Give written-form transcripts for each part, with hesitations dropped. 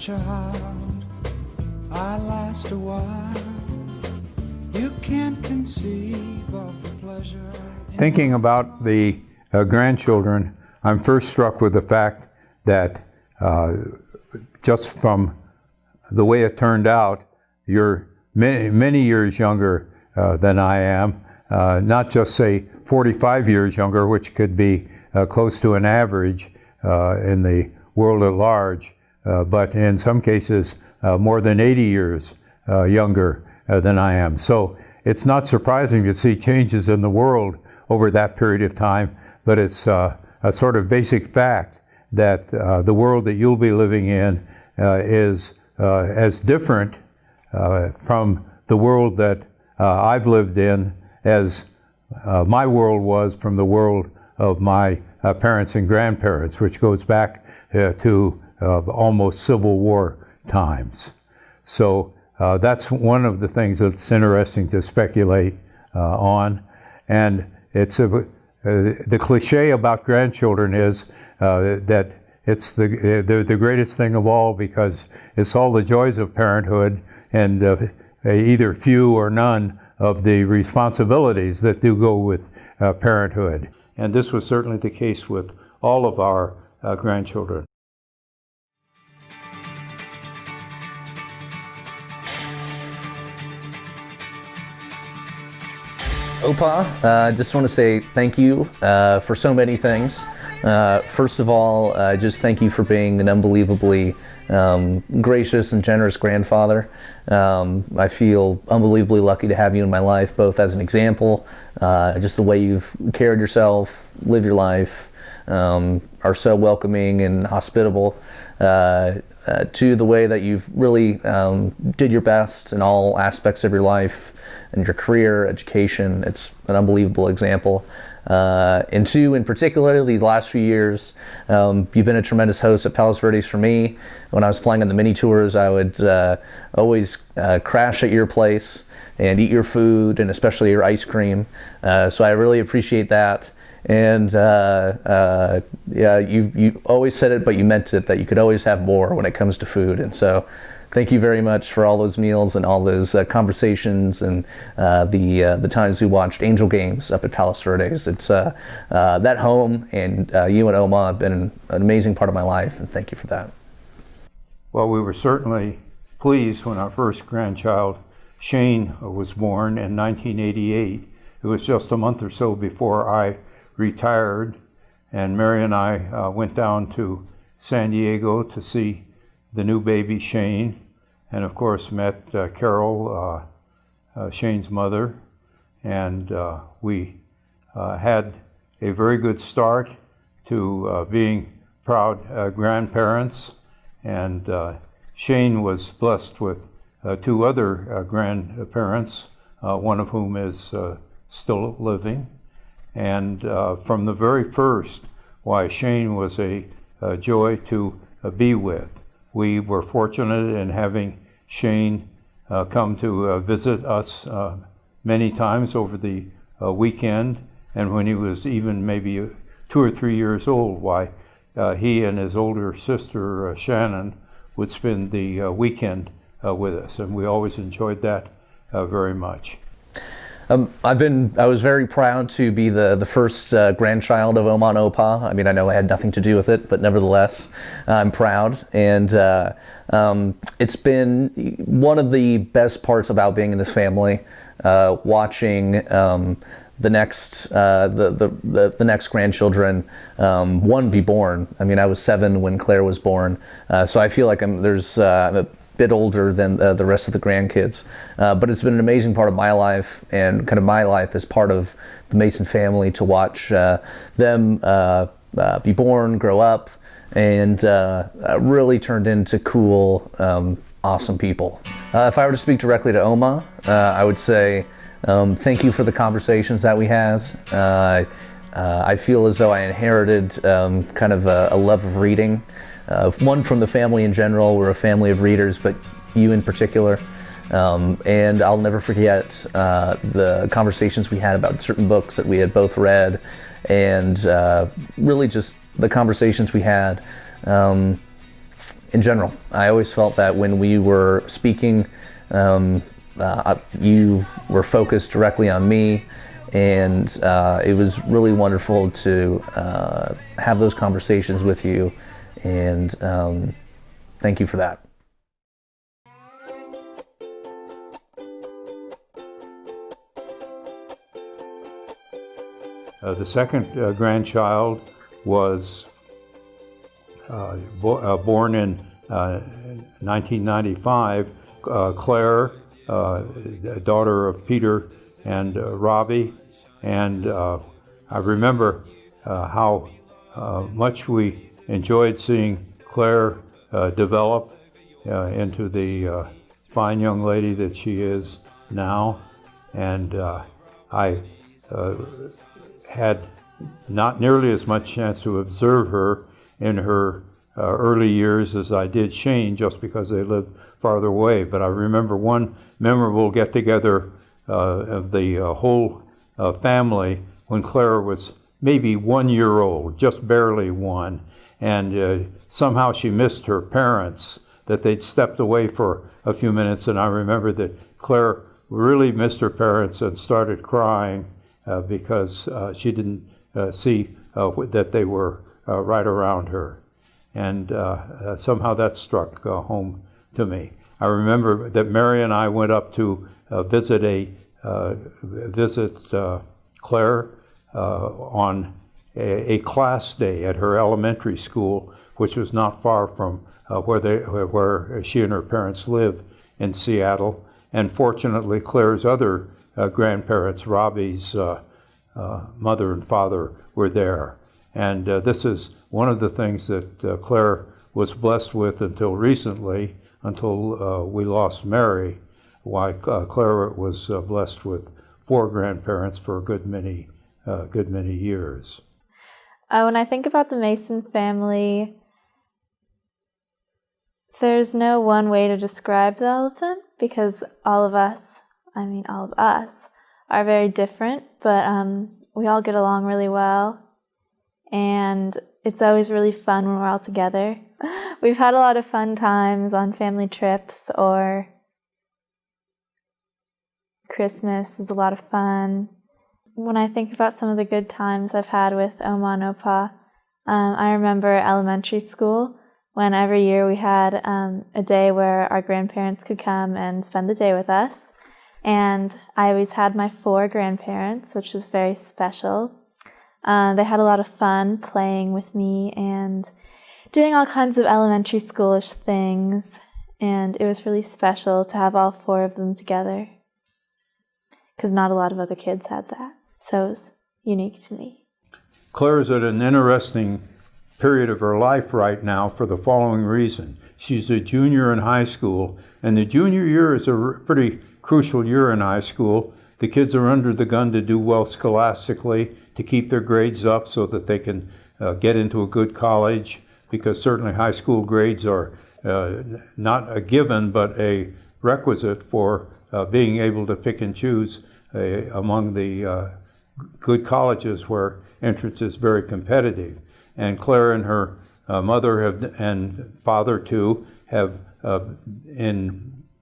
child, I last a while. You can't conceive of the pleasure. Thinking about the grandchildren, I'm first struck with the fact that just from the way it turned out, you're many years younger than I am. Not just say 45 years younger, which could be close to an average in the world at large, but in some cases more than 80 years younger than I am. So it's not surprising to see changes in the world over that period of time, but it's a sort of basic fact that the world that you'll be living in is as different from the world that I've lived in as my world was from the world of my parents and grandparents, which goes back to almost Civil War times. So that's one of the things that's interesting to speculate on. And it's the cliche about grandchildren is that it's they're the greatest thing of all, because it's all the joys of parenthood and either few or none of the responsibilities that do go with parenthood. And this was certainly the case with all of our grandchildren. Opa, I just want to say thank you for so many things. First of all, just thank you for being an unbelievably gracious and generous grandfather. I feel unbelievably lucky to have you in my life, both as an example, just the way you've carried yourself, lived your life, are so welcoming and hospitable, to the way that you've really did your best in all aspects of your life and your career, education. It's an unbelievable example. And two, in particular, these last few years, you've been a tremendous host at Palos Verdes for me. When I was playing on the mini tours, I would always crash at your place and eat your food, and especially your ice cream. So I really appreciate that. And yeah, you always said it, but you meant it, that you could always have more when it comes to food. And so thank you very much for all those meals and all those conversations and the times we watched Angel games up at Palos Verdes. It's that home and you and Oma have been an amazing part of my life, and thank you for that. Well, we were certainly pleased when our first grandchild, Shane, was born in 1988. It was just a month or so before I retired, and Mary and I went down to San Diego to see the new baby Shane, and of course met Carol, Shane's mother, and we had a very good start to being proud grandparents, and Shane was blessed with two other grandparents, one of whom is still living, and from the very first, why, Shane was a joy to be with. We were fortunate in having Shane come to visit us many times over the weekend, and when he was even maybe 2 or 3 years old, why, he and his older sister Shannon would spend the weekend with us, and we always enjoyed that very much. I was very proud to be the first grandchild of Oma and Opa. I mean, I know I had nothing to do with it, but nevertheless, I'm proud. And it's been one of the best parts about being in this family, watching the next grandchildren, one be born. I mean, I was 7 when Claire was born, so I feel like I'm a bit older than the rest of the grandkids, but it's been an amazing part of my life and kind of my life as part of the Mason family to watch them be born, grow up, and really turned into cool, awesome people. If I were to speak directly to Oma, I would say thank you for the conversations that we had. I feel as though I inherited kind of a love of reading. One from the family in general. We're a family of readers, but you in particular. And I'll never forget the conversations we had about certain books that we had both read, and really just the conversations we had. in general. I always felt that when we were speaking, you were focused directly on me, and it was really wonderful to have those conversations with you, and thank you for that. The second grandchild was born in 1995, Claire, daughter of Peter and Robbie, and I remember how much we enjoyed seeing Claire develop into the fine young lady that she is now, and I had not nearly as much chance to observe her in her early years as I did Shane, just because they lived farther away. But I remember one memorable get-together of the whole family when Claire was maybe 1 year old, just barely one, and somehow she missed her parents, that they'd stepped away for a few minutes, and I remember that Claire really missed her parents and started crying because she didn't see that they were right around her. And somehow that struck home to me. I remember that Mary and I went up to visit Claire on a class day at her elementary school, which was not far from where she and her parents live in Seattle. And fortunately, Claire's other grandparents, Robbie's mother and father, were there. And this is one of the things that Claire was blessed with until recently, until we lost Mary, why Claire was blessed with 4 grandparents for a good many years. When I think about the Mason family, there's no one way to describe all of them, because all of us are very different, but we all get along really well, and it's always really fun when we're all together. We've had a lot of fun times on family trips, or Christmas is a lot of fun. When I think about some of the good times I've had with Oma and Opa, I remember elementary school when every year we had a day where our grandparents could come and spend the day with us. And I always had my 4 grandparents, which was very special. They had a lot of fun playing with me and doing all kinds of elementary schoolish things. And it was really special to have all 4 of them together, because not a lot of other kids had that. So it was unique to me. Claire's at an interesting period of her life right now for the following reason. She's a junior in high school, and the junior year is a pretty crucial year in high school. The kids are under the gun to do well scholastically, to keep their grades up so that they can get into a good college, because certainly high school grades are not a given, but a requisite for being able to pick and choose among the good colleges where entrance is very competitive. And Claire and her mother and father too have,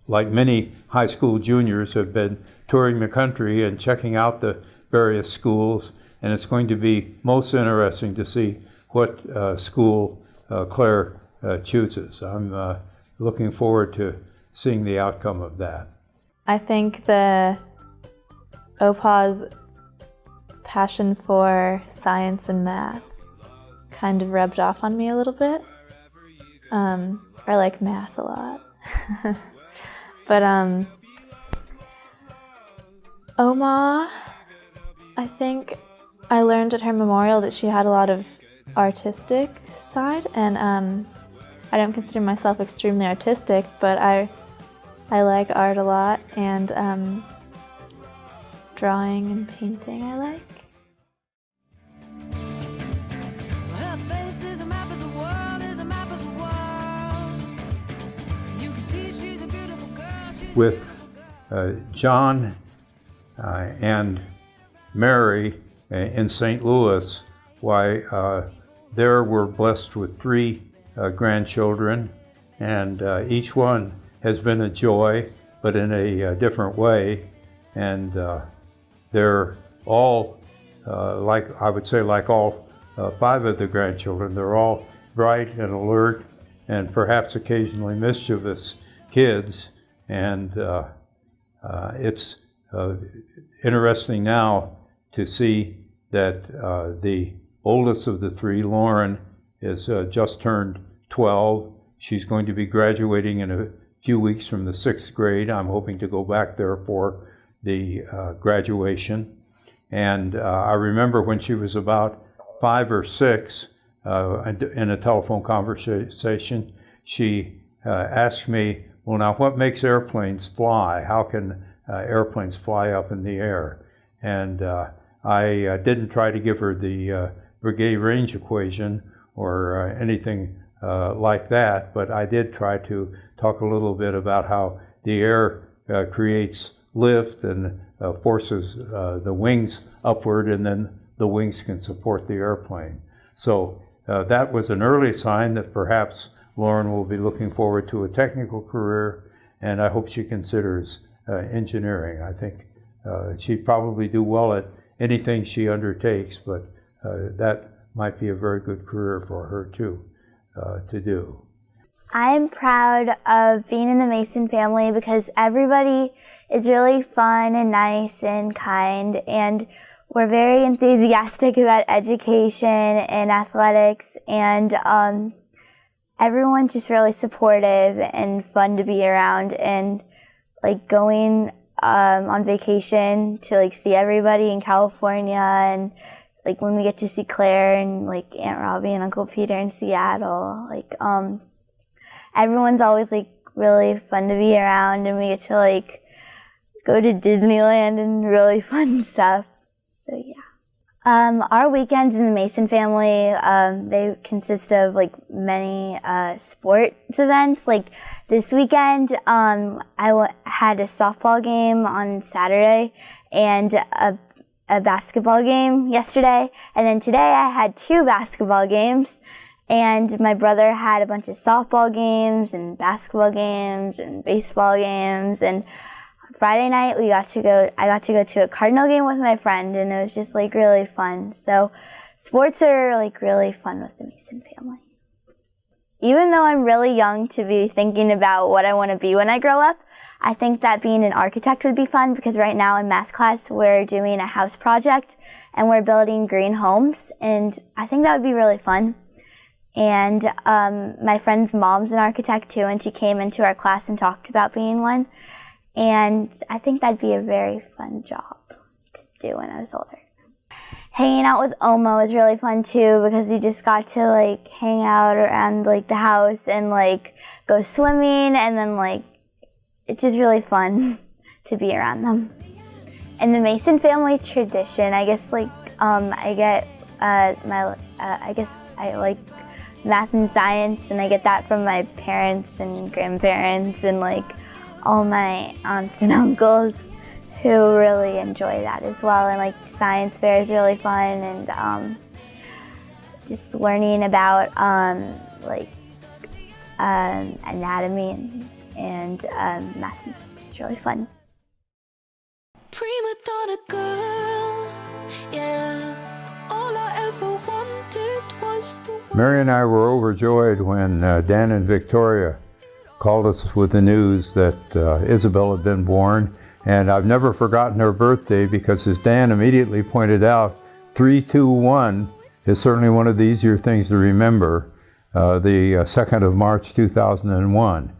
like many high school juniors, have been touring the country and checking out the various schools. And it's going to be most interesting to see what school Claire chooses. I'm looking forward to seeing the outcome of that. I think the Opa's passion for science and math kind of rubbed off on me a little bit. I like math a lot. But Oma, I think I learned at her memorial that she had a lot of artistic side, and I don't consider myself extremely artistic, but I like art a lot, and drawing and painting I like. With John and Mary in St. Louis, why there we're blessed with 3 grandchildren, and each one has been a joy, but in a different way. And they're all, I would say, like all 5 of the grandchildren, they're all bright and alert and perhaps occasionally mischievous kids. And it's interesting now to see that the oldest of the 3, Lauren, is just turned 12. She's going to be graduating in a few weeks from the 6th grade. I'm hoping to go back there for the graduation. And I remember when she was about 5 or 6, in a telephone conversation, she asked me, well, now what makes airplanes fly? How can airplanes fly up in the air? And I didn't try to give her the Brigade range equation or anything like that, but I did try to talk a little bit about how the air creates lift and forces the wings upward, and then the wings can support the airplane. So that was an early sign that perhaps Lauren will be looking forward to a technical career, and I hope she considers engineering. I think she'd probably do well at anything she undertakes, but that might be a very good career for her too, to do. I'm proud of being in the Mason family because everybody is really fun and nice and kind, and we're very enthusiastic about education and athletics, and everyone's just really supportive and fun to be around, and like going on vacation to like see everybody in California, and like when we get to see Claire and like Aunt Robbie and Uncle Peter in Seattle, like everyone's always like really fun to be around, and we get to like go to Disneyland and really fun stuff. So yeah. Our weekends in the Mason family, they consist of like many sports events. Like this weekend, I had a softball game on Saturday and a basketball game yesterday, and then today I had 2 basketball games, and my brother had a bunch of softball games and basketball games and baseball games, and Friday night I got to go to a Cardinal game with my friend, and it was just like really fun. So sports are like really fun with the Mason family. Even though I'm really young to be thinking about what I want to be when I grow up, I think that being an architect would be fun, because right now in math class we're doing a house project and we're building green homes, and I think that would be really fun. And my friend's mom's an architect too, and she came into our class and talked about being one. And I think that'd be a very fun job to do when I was older. Hanging out with Oma was really fun too, because we just got to like hang out around like the house and like go swimming, and then like it's just really fun to be around them. In the Mason family tradition, I guess like I get I guess I like math and science, and I get that from my parents and grandparents and like all my aunts and uncles who really enjoy that as well. And like science fair is really fun, and just learning about anatomy and mathematics is really fun. Prima donna girl, yeah. All I ever wanted was the world. Mary and I were overjoyed when Dan and Victoria called us with the news that Isabel had been born, and I've never forgotten her birthday, because as Dan immediately pointed out, 321 is certainly one of the easier things to remember, the 2nd of March 2001.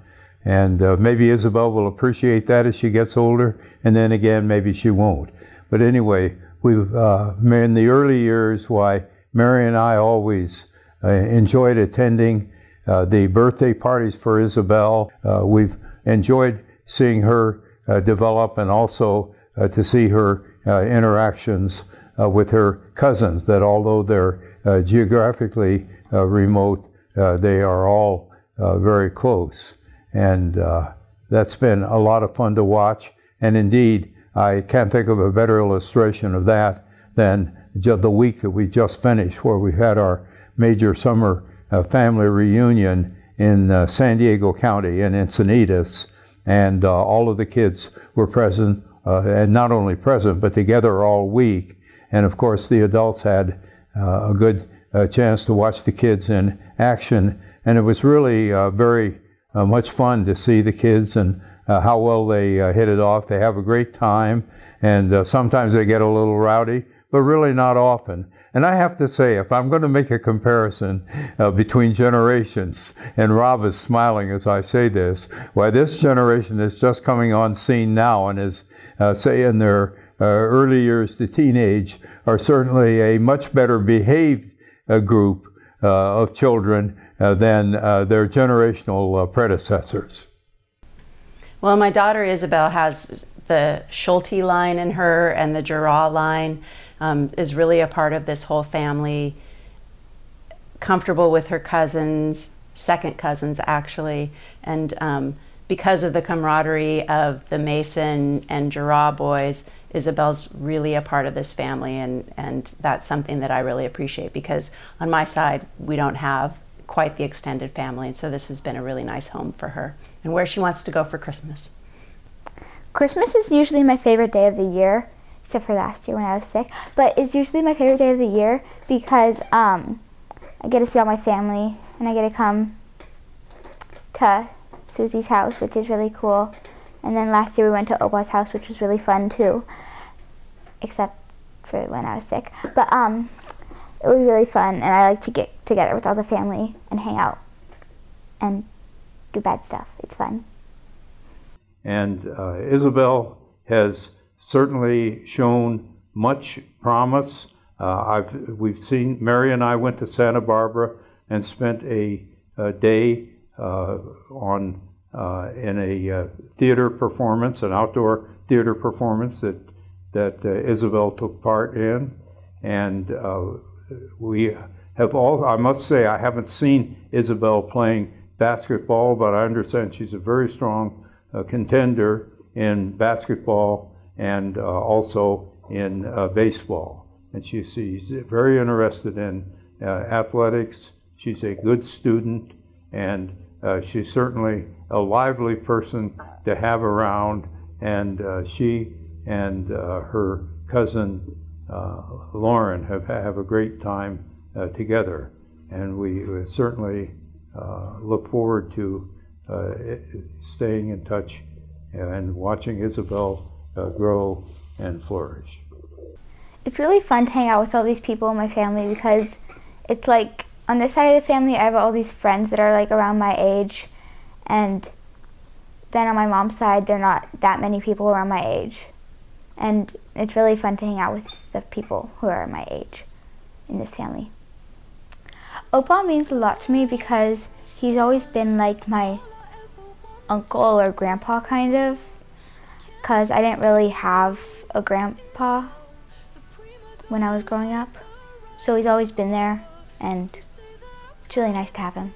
And maybe Isabel will appreciate that as she gets older, and then again maybe she won't. But anyway, we've in the early years, why Mary and I always enjoyed attending the birthday parties for Isabel. We've enjoyed seeing her develop, and also to see her interactions with her cousins, that although they're geographically remote, they are all very close. And that's been a lot of fun to watch. And indeed, I can't think of a better illustration of that than the week that we just finished, where we had our major summer family reunion in San Diego County in Encinitas, and all of the kids were present, and not only present, but together all week. And of course, the adults had a good chance to watch the kids in action, and it was really very much fun to see the kids and how well they hit it off. They have a great time, and sometimes they get a little rowdy, but really not often. And I have to say, if I'm going to make a comparison between generations, and Rob is smiling as I say this, why this generation is just coming on scene now and is, say, in their early years to teenage, are certainly a much better behaved group of children than their generational predecessors. Well, my daughter Isabel has the Schulte line in her, and the Giroux line is really a part of this whole family, comfortable with her cousins, second cousins actually, and because of the camaraderie of the Mason and Giroux boys, Isabel's really a part of this family, and that's something that I really appreciate, because on my side we don't have quite the extended family, and so this has been a really nice home for her, and where she wants to go for Christmas. Christmas is usually my favorite day of the year, except for last year when I was sick, but it's usually my favorite day of the year because I get to see all my family, and I get to come to Susie's house, which is really cool. And then last year we went to Opa's house, which was really fun too, except for when I was sick. But it was really fun, and I like to get together with all the family and hang out and do bad stuff. It's fun. And Isabel has certainly shown much promise. We've seen, Mary and I went to Santa Barbara and spent a day in a theater performance, an outdoor theater performance that Isabel took part in. And we have all, I must say, I haven't seen Isabel playing basketball, but I understand she's a very strong contender in basketball and also in baseball. And she's very interested in athletics. She's a good student, and she's certainly a lively person to have around. And she and her cousin Lauren have a great time together. And we certainly look forward to staying in touch and watching Isabel grow and flourish. It's really fun to hang out with all these people in my family, because it's like on this side of the family I have all these friends that are like around my age, and then on my mom's side there are not that many people around my age, and it's really fun to hang out with the people who are my age in this family. Opa means a lot to me because he's always been like my uncle or grandpa, kind of, because I didn't really have a grandpa when I was growing up, so he's always been there, and it's really nice to have him.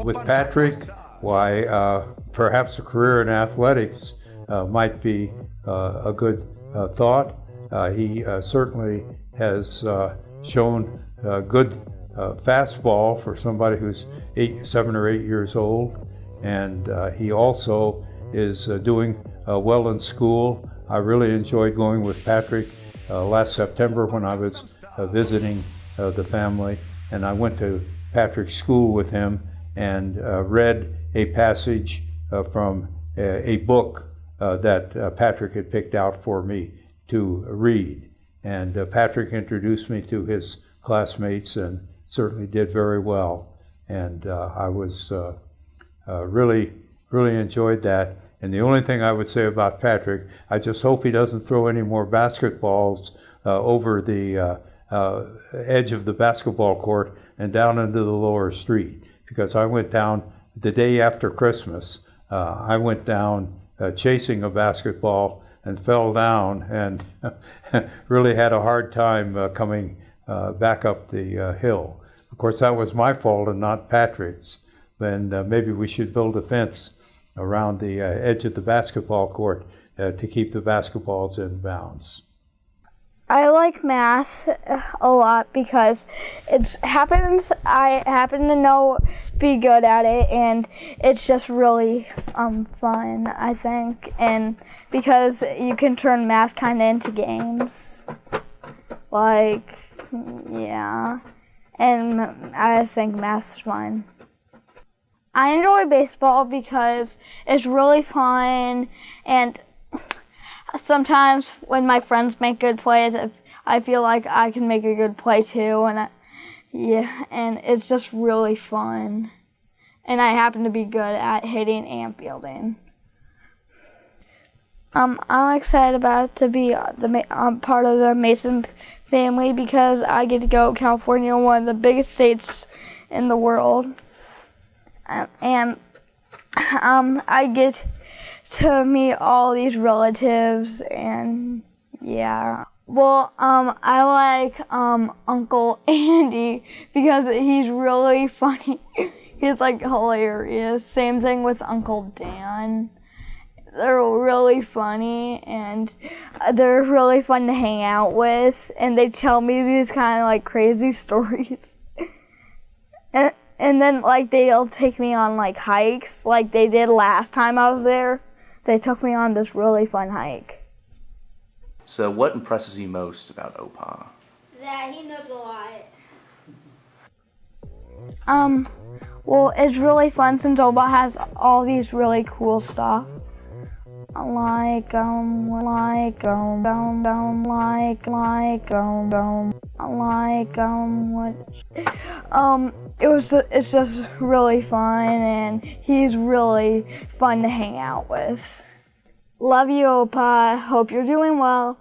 With Patrick, why perhaps a career in athletics might be a good thought. He certainly has shown good fastball for somebody who's 7 or 8 years old, and he also is doing well in school. I really enjoyed going with Patrick last September when I was visiting the family, and I went to Patrick's school with him and read a passage from a book that Patrick had picked out for me to read. And Patrick introduced me to his classmates and certainly did very well. And I was really enjoyed that. And the only thing I would say about Patrick, I just hope he doesn't throw any more basketballs over the edge of the basketball court and down into the lower street. Because I went down the day after Christmas, I went down chasing a basketball and fell down and really had a hard time coming back up the hill. Of course, that was my fault and not Patrick's. Then maybe we should build a fence around the edge of the basketball court to keep the basketballs in bounds. I like math a lot because I happen to be good at it, and it's just really fun, I think, and because you can turn math kind of into games. Like, yeah, and I just think math's fun. I enjoy baseball because it's really fun, and sometimes when my friends make good plays, I feel like I can make a good play too, and and it's just really fun. And I happen to be good at hitting and fielding. I'm excited about to be part of the Mason family because I get to go to California, one of the biggest states in the world, and I get to meet all these relatives, and yeah. Well, I like Uncle Andy because he's really funny. He's like hilarious. Same thing with Uncle Dan. They're really funny, and they're really fun to hang out with, and they tell me these kind of like crazy stories. And then like they'll take me on like hikes like they did last time I was there. They took me on this really fun hike. So what impresses you most about Opa? That he knows a lot. Well, it's really fun since Opa has all these really cool stuff. It's just really fun, and he's really fun to hang out with. Love you, Opa. Hope you're doing well.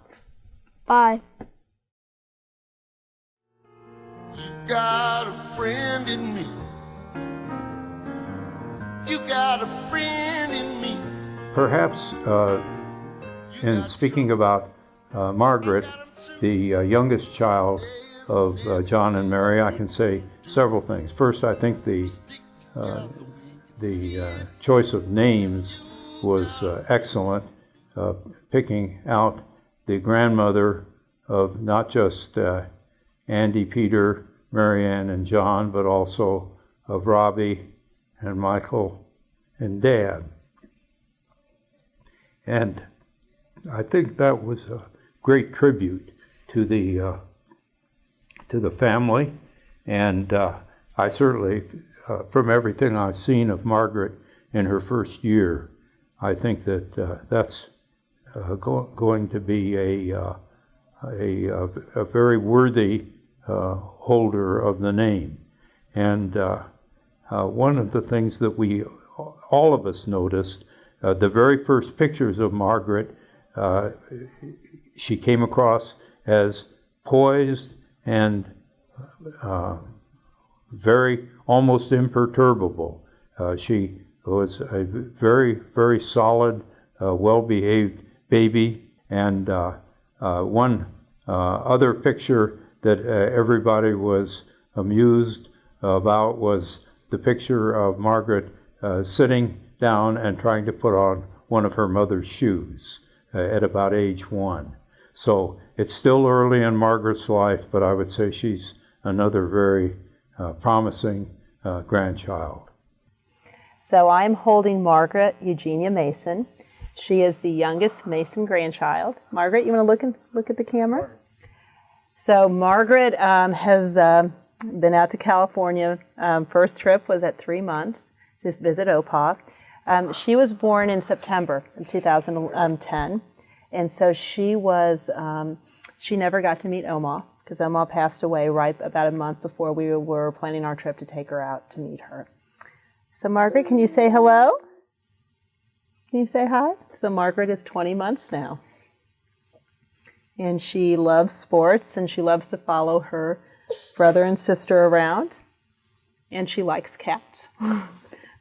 Bye. You got a friend in me. You got a friend in me. Perhaps in speaking about Margaret, the youngest child of John and Mary, I can say several things. First, I think the choice of names was excellent, picking out the grandmother of not just Andy, Peter, Marianne, and John, but also of Robbie and Michael and Dad. And I think that was a great tribute to the family, and I certainly, from everything I've seen of Margaret in her first year, I think that that's going to be a very worthy holder of the name. And one of the things that all of us noticed, the very first pictures of Margaret, she came across as poised and very almost imperturbable. She was a very, very solid, well-behaved baby. And one other picture that everybody was amused about was the picture of Margaret sitting down and trying to put on one of her mother's shoes at about age 1. So it's still early in Margaret's life, but I would say she's another very promising grandchild. So I'm holding Margaret Eugenia Mason. She is the youngest Mason grandchild. Margaret, you want to look at the camera? So Margaret has been out to California. First trip was at 3 months to visit Opa. She was born in September of 2010, and so she never got to meet Oma because Oma passed away right about a month before we were planning our trip to take her out to meet her. So Margaret, can you say hello? Can you say hi? So Margaret is 20 months now. And she loves sports, and she loves to follow her brother and sister around. And she likes cats,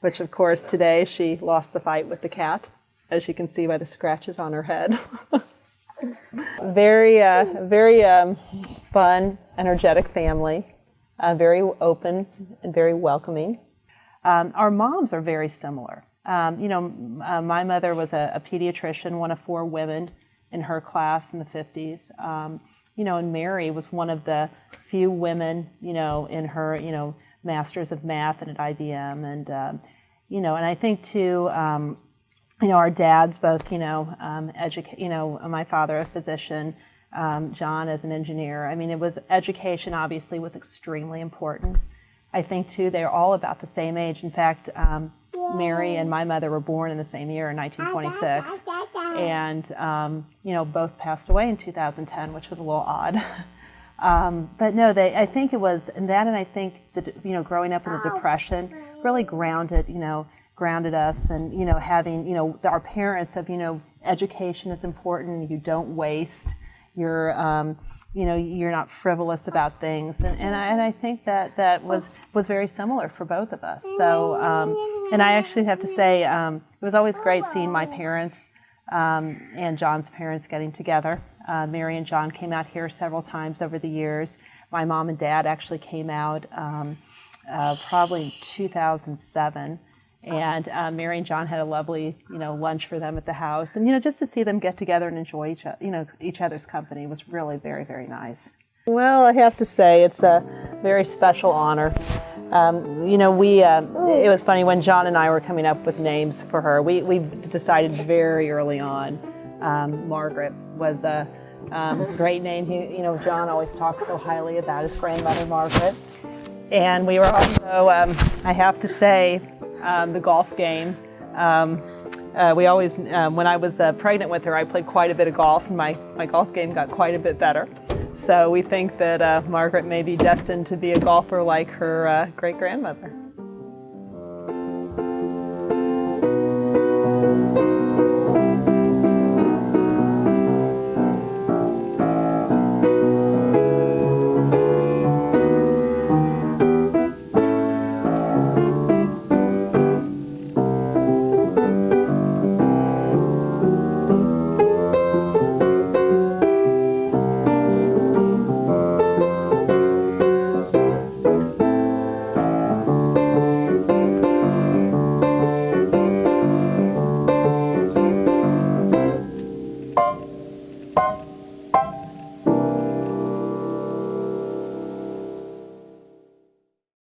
which of course today she lost the fight with the cat, as you can see by the scratches on her head. Very fun, energetic family, very open and very welcoming. Our moms are very similar. My mother was a pediatrician, one of 4 women in her class in the 50s. And Mary was one of the few women, in her, Masters of Math and at IBM. And, and I think too, our dads both, my father a physician, John as an engineer. I mean, education obviously was extremely important. I think too, they're all about the same age. In fact, Mary and my mother were born in the same year in 1926. And, both passed away in 2010, which was a little odd. But no, I think it was that, and I think that, growing up in the Depression really grounded us, and, having, our parents have, education is important, you don't waste, you're not frivolous about things, and I think that was very similar for both of us. So, and I actually have to say, it was always great seeing my parents and John's parents getting together. Mary and John came out here several times over the years. My mom and dad actually came out probably in 2007. And Mary and John had a lovely, lunch for them at the house. And, just to see them get together and enjoy each other's company was really very, very nice. Well, I have to say it's a very special honor. It was funny when John and I were coming up with names for her. We decided very early on. Margaret was a great name. John always talks so highly about his grandmother, Margaret. And we were also, I have to say, the golf game. We always, when I was pregnant with her, I played quite a bit of golf, and my golf game got quite a bit better. So we think that Margaret may be destined to be a golfer like her great-grandmother.